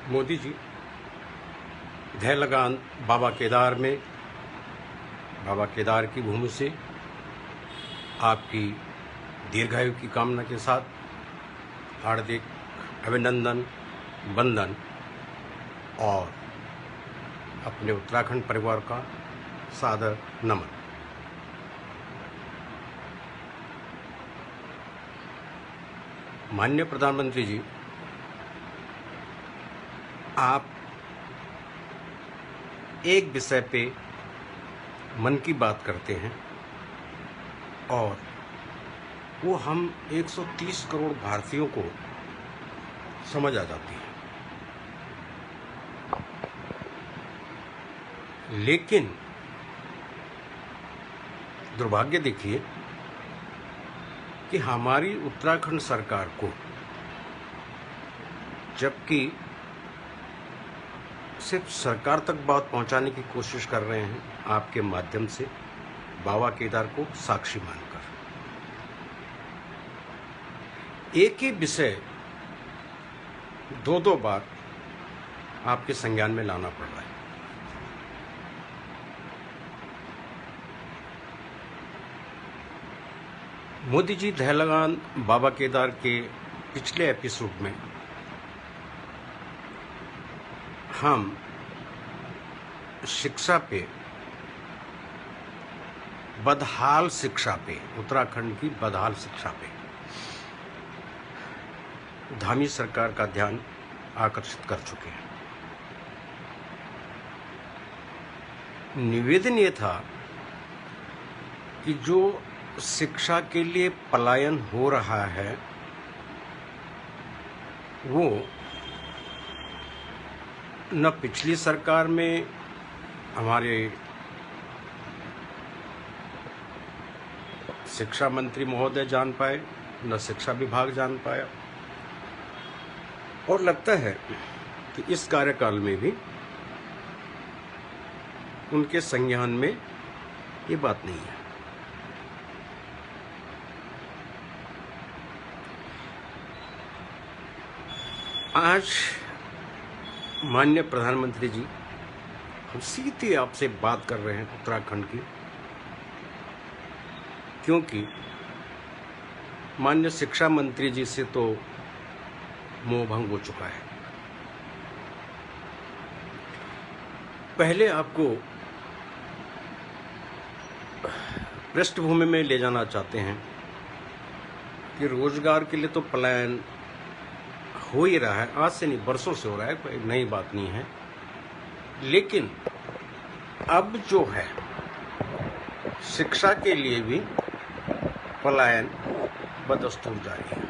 मोदी जी धैर्य लगान बाबा केदार में, बाबा केदार की भूमि से आपकी दीर्घायु की कामना के साथ हार्दिक अभिनंदन, वंदन और अपने उत्तराखंड परिवार का सादर नमन। माननीय प्रधानमंत्री जी, आप एक विषय पे मन की बात करते हैं और वो हम 130 करोड़ भारतीयों को समझ आ जाती है। लेकिन दुर्भाग्य देखिए कि हमारी उत्तराखंड सरकार को, जबकि सिर्फ सरकार तक बात पहुंचाने की कोशिश कर रहे हैं आपके माध्यम से बाबा केदार को साक्षी मानकर, एक ही विषय दो बार आपके संज्ञान में लाना पड़ रहा है। मोदी जी धैर्य लगान बाबा केदार के पिछले एपिसोड में हम शिक्षा पे, बदहाल शिक्षा पे, उत्तराखंड की बदहाल शिक्षा पे धामी सरकार का ध्यान आकर्षित कर चुके हैं। निवेदन ये था कि जो शिक्षा के लिए पलायन हो रहा है वो न पिछली सरकार में हमारे शिक्षा मंत्री महोदय जान पाए, न शिक्षा विभाग जान पाया, और लगता है कि इस कार्यकाल में भी उनके संज्ञान में ये बात नहीं है। आज माननीय प्रधानमंत्री जी, हम सीधे आपसे बात कर रहे हैं उत्तराखंड की, क्योंकि माननीय शिक्षा मंत्री जी से तो मोह भंग हो चुका है। पहले आपको पृष्ठभूमि में ले जाना चाहते हैं कि रोजगार के लिए तो पलायन हो ही रहा है, आज से नहीं बरसों से हो रहा है, कोई नई बात नहीं है। लेकिन अब जो है शिक्षा के लिए भी पलायन बदस्तूर जारी है।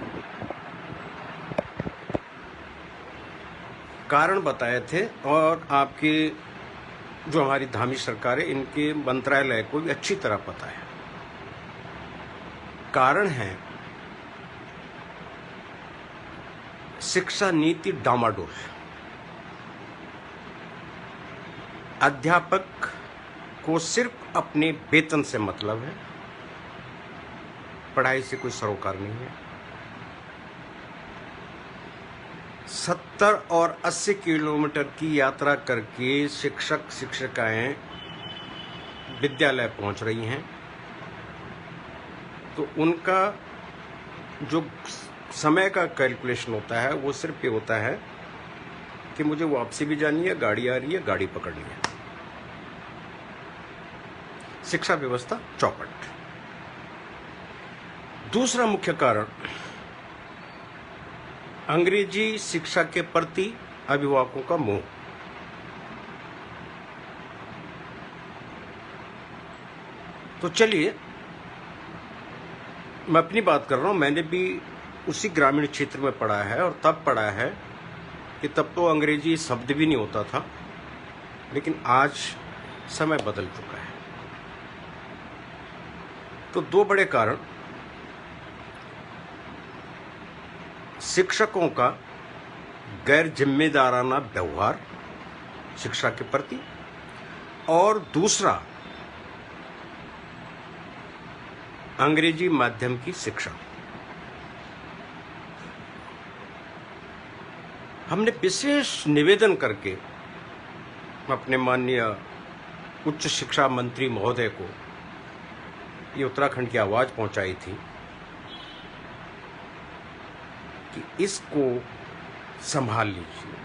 कारण बताए थे और आपके जो हमारी धामी सरकार है, इनके मंत्रालय को भी अच्छी तरह पता है। कारण है शिक्षा नीति डामाडोल। अध्यापक को सिर्फ अपने वेतन से मतलब है, पढ़ाई से कोई सरोकार नहीं है। 70 और 80 किलोमीटर की यात्रा करके शिक्षक शिक्षिकाएं विद्यालय पहुंच रही हैं, तो उनका जो समय का कैलकुलेशन होता है वो सिर्फ ये होता है कि मुझे वापसी भी जानी है, गाड़ी आ रही है, गाड़ी पकड़नी है। शिक्षा व्यवस्था चौपट। दूसरा मुख्य कारण अंग्रेजी शिक्षा के प्रति अभिभावकों का मोह। तो चलिए, मैं अपनी बात कर रहा हूं, मैंने भी उसी ग्रामीण क्षेत्र में पढ़ा है और तब पढ़ा है कि तब तो अंग्रेजी शब्द भी नहीं होता था, लेकिन आज समय बदल चुका है। तो दो बड़े कारण, शिक्षकों का गैर जिम्मेदाराना व्यवहार शिक्षा के प्रति, और दूसरा अंग्रेजी माध्यम की शिक्षा। हमने विशेष निवेदन करके अपने माननीय उच्च शिक्षा मंत्री महोदय को ये उत्तराखंड की आवाज़ पहुंचाई थी कि इसको संभाल लीजिए।